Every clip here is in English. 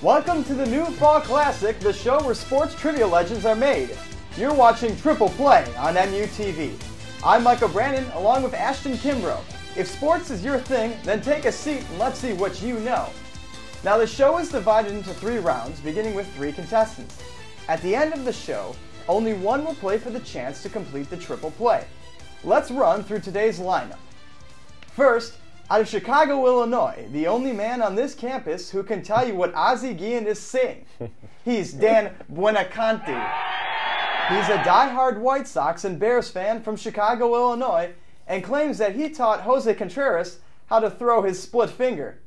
Welcome to the new Fall Classic, the show where sports trivia legends are made. You're watching Triple Play on MUTV. I'm Michael Brannen, along with Ashton Kimbrough. If sports is your thing, then take a seat and let's see what you know. Now the show is divided into 3 rounds, beginning with 3 contestants. At the end of the show, only one will play for the chance to complete the Triple Play. Let's run through today's lineup. First, out of Chicago, Illinois, the only man on this campus who can tell you what Ozzie Guillen is saying. He's Dan Buenaconti. He's a die-hard White Sox and Bears fan from Chicago, Illinois, and claims that he taught Jose Contreras how to throw his split finger.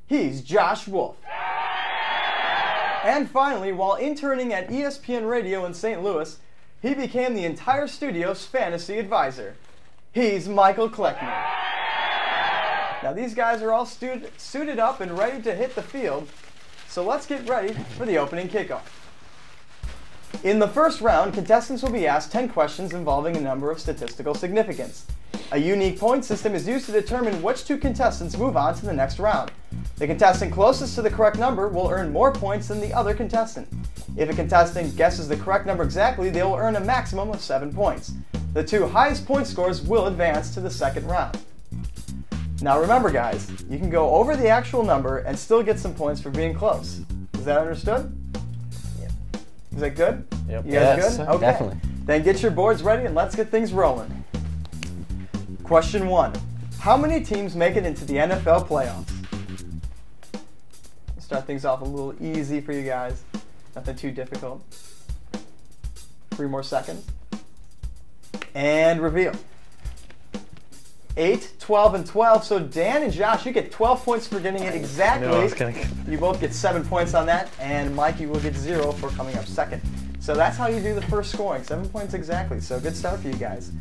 He's Josh Wolf. And finally, while interning at ESPN Radio in St. Louis, he became the entire studio's fantasy advisor. He's Michael Kleckner. Now these guys are all suited up and ready to hit the field, so let's get ready for the opening kickoff. In the first round, contestants will be asked 10 questions involving a number of statistical significance. A unique point system is used to determine which 2 contestants move on to the next round. The contestant closest to the correct number will earn more points than the other contestant. If a contestant guesses the correct number exactly, they will earn a maximum of 7 points. The 2 highest point scores will advance to the second round. Now remember guys, you can go over the actual number and still get some points for being close. Is that understood? Yep. Is that good? Yep. You guys Yes, good? Okay. definitely. Then get your boards ready and let's get things rolling. Question 1. How many teams make it into the NFL playoffs? We'll start things off a little easy for you guys. Nothing too difficult. 3 more seconds. And reveal. 8, 12, and 12. So Dan and Josh, you get 12 points for getting it exactly. No, I was gonna... You both get 7 points on that, and Mike, you will get 0 for coming up second. So that's how you do the first scoring, 7 points exactly. So good start for you guys.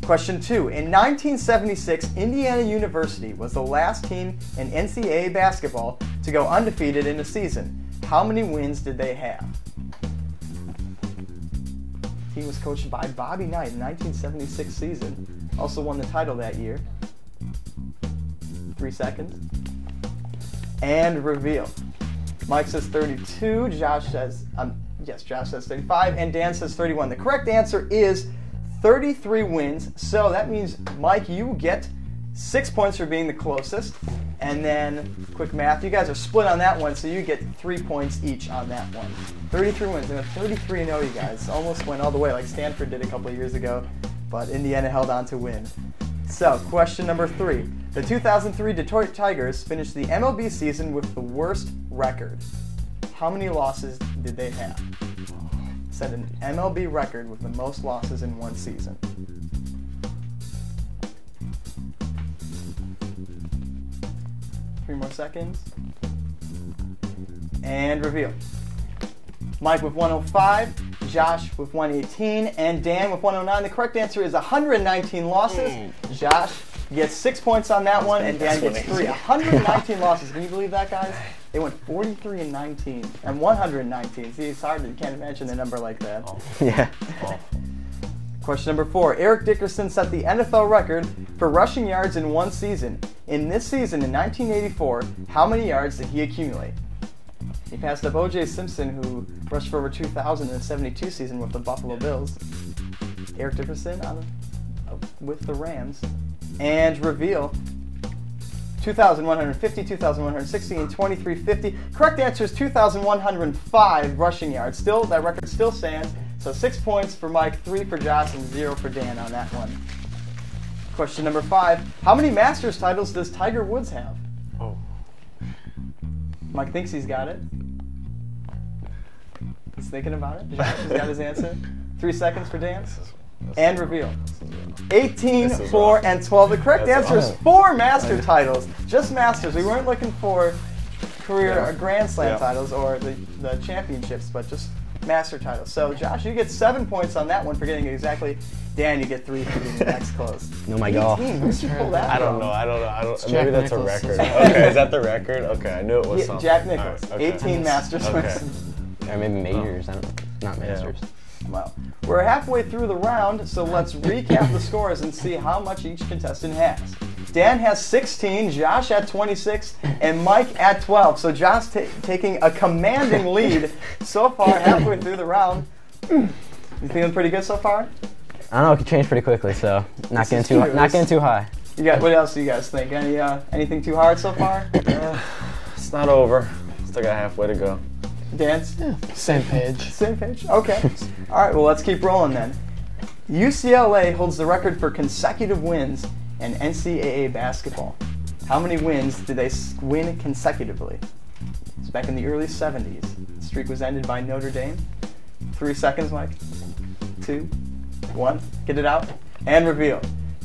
Question 2. In 1976, Indiana University was the last team in NCAA basketball to go undefeated in a season. How many wins did they have? The team was coached by Bobby Knight in the 1976 season. Also won the title that year. 3 seconds. And reveal. Mike says 32. Josh says, Josh says 35. And Dan says 31. The correct answer is 33 wins. So that means, Mike, you get 6 points for being the closest. And then, quick math, you guys are split on that one, so you get 3 points each on that one. 33 wins. And a 33-0, you guys. Almost went all the way like Stanford did a couple of years ago. But Indiana held on to win. So, question number 3. The 2003 Detroit Tigers finished the MLB season with the worst record. How many losses did they have? Set an MLB record with the most losses in one season. Three more seconds. And reveal. Mike with 105, Josh with 118, and Dan with 109. The correct answer is 119 losses. Josh gets 6 points on that one, and Dan gets 3. 119 losses. Can you believe that, guys? They went 43-19 and 119. See, it's hard. You can't imagine a number like that. Oh. Yeah. Oh. Question number 4. Eric Dickerson set the NFL record for rushing yards in one season. In this season, in 1984, how many yards did he accumulate? He passed up O.J. Simpson, who rushed for over 2,000 in the 72 season with the Buffalo Bills. Eric Dickerson with the Rams. And reveal. 2,150, 2,160, and 2,350. Correct answer is 2,105 rushing yards. Still, that record still stands. So 6 points for Mike, 3 for Josh, and 0 for Dan on that one. Question number 5. How many Masters titles does Tiger Woods have? Oh. Mike thinks he's got it. He's thinking about it. Josh has got his answer. 3 seconds for Dan. And reveal. 18, 4, and 12. The correct answer is 4 Master titles. Just Masters. We weren't looking for career or Grand Slam titles or the championships, but just Master titles. So, Josh, you get 7 points on that one for getting it exactly. Dan, you get 3 for being the next close. Oh my God. I don't know. Maybe that's a record. Okay, is that the record? Okay, I knew it was something. Jack Nicklaus. Right, okay. 18 Masters. Okay. Or maybe majors. I don't know. Not masters. Well, we're halfway through the round, so let's recap the scores and see how much each contestant has. Dan has 16, Josh at 26, and Mike at 12. So Josh taking a commanding lead so far, halfway through the round. You feeling pretty good so far? I don't know. It could change pretty quickly, so not getting too high. What else do you guys think? Anything too hard so far? It's not over. Still got halfway to go. Dance? Yeah. Same page. Same page? Okay. All right, well, let's keep rolling then. UCLA holds the record for consecutive wins in NCAA basketball. How many wins did they win consecutively? It's back in the early 70s. The streak was ended by Notre Dame. 3 seconds, Mike. 2, 1. Get it out. And reveal.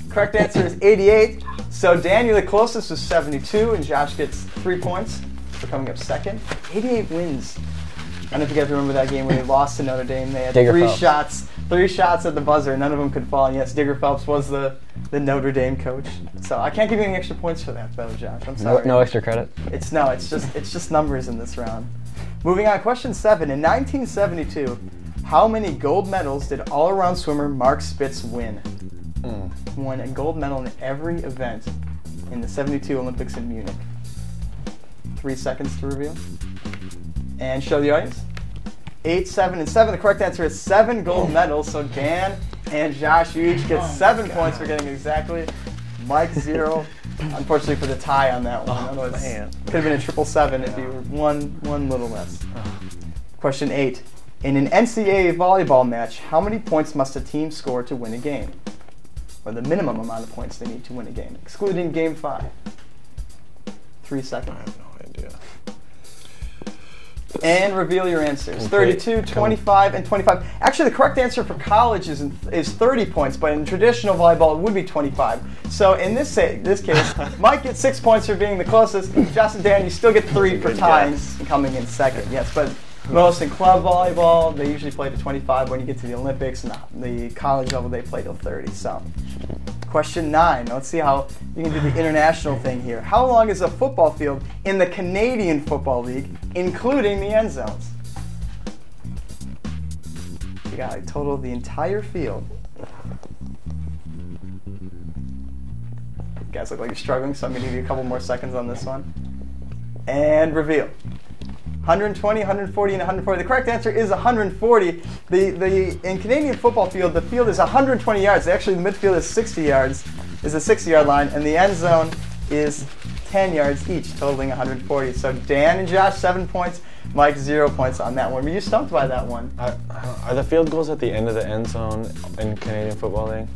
Correct answer is 88. So Dan, you're the closest with 72, and Josh gets 3 points for coming up second. 88 wins. I don't know if you guys remember that game where they lost to Notre Dame. They had three shots at the buzzer. None of them could fall. And yes, Digger Phelps was the Notre Dame coach. So I can't give you any extra points for that, though, Josh. I'm sorry. No extra credit. It's just numbers in this round. Moving on, question 7. In 1972, how many gold medals did all-around swimmer Mark Spitz win? Won a gold medal in every event in the 72 Olympics in Munich. 3 seconds to reveal. And show the audience. 8, 7, and 7. The correct answer is 7 gold medals. So Dan and Josh, you each get 7 points for getting exactly. Mike 0. Unfortunately for the tie on that one. Otherwise, could have been a 777 if you were one little less. Question 8. In an NCAA volleyball match, how many points must a team score to win a game? Or the minimum amount of points they need to win a game, excluding Game 5. 3 seconds. I have no idea. And reveal your answers. 32, 25, and 25. Actually, the correct answer for college is 30 points, but in traditional volleyball, it would be 25. So in this case, Mike gets 6 points for being the closest. Josh and Dan, you still get 3 for tying and coming in second. Yes, but most in club volleyball, they usually play to 25. When you get to the Olympics, the college level, they play till 30. So, question 9. Let's see how you can do the international thing here. How long is a football field in the Canadian Football League, including the end zones? You got a total of the entire field. You guys look like you're struggling, so I'm going to give you a couple more seconds on this one. And reveal. 120, 140, and 140. The correct answer is 140. In Canadian football field, the field is 120 yards. Actually, the midfield is 60 yards, is a 60-yard line, and the end zone is 10 yards each, totaling 140. So Dan and Josh, 7 points. Mike, 0 points on that one. Were you stumped by that one? Are the field goals at the end of the end zone in Canadian Football League?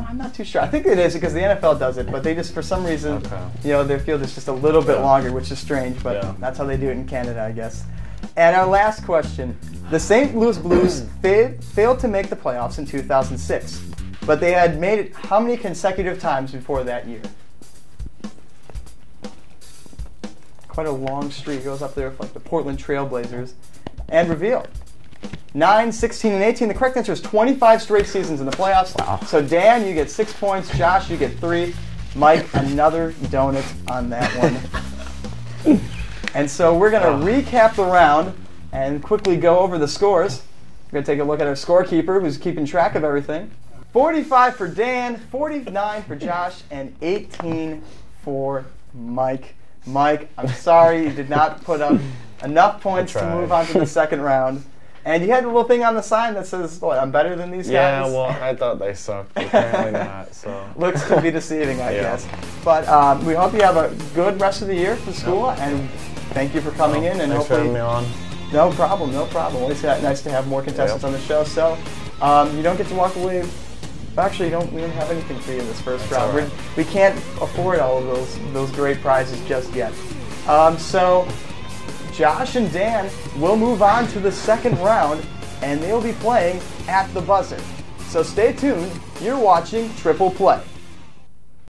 I'm not too sure. I think it is because the NFL does it, but they just, for some reason, their field is just a little bit longer, which is strange, but that's how they do it in Canada, I guess. And our last question. The St. Louis Blues failed to make the playoffs in 2006, but they had made it how many consecutive times before that year? Quite a long streak. It goes up there with like the Portland Trail Blazers. And reveal. 9, 16, and 18. The correct answer is 25 straight seasons in the playoffs. Wow. So Dan, you get 6 points. Josh, you get 3. Mike, another donut on that one. And so we're going to recap the round and quickly go over the scores. We're going to take a look at our scorekeeper who's keeping track of everything. 45 for Dan, 49 for Josh, and 18 for Mike. Mike, I'm sorry you did not put up enough points to move on to the second round. And you had a little thing on the sign that says, I'm better than these guys. Yeah, well, I thought they sucked. Apparently not. So looks to be deceiving, I guess. But we hope you have a good rest of the year for school, and thank you for coming in. And thanks for having me on. No problem. Always nice to have more contestants on the show. So you don't get to walk away. Actually, we don't have anything for you in this first round. Right. We can't afford all of those great prizes just yet. So Josh and Dan will move on to the second round, and they'll be playing at the buzzer. So stay tuned. You're watching Triple Play.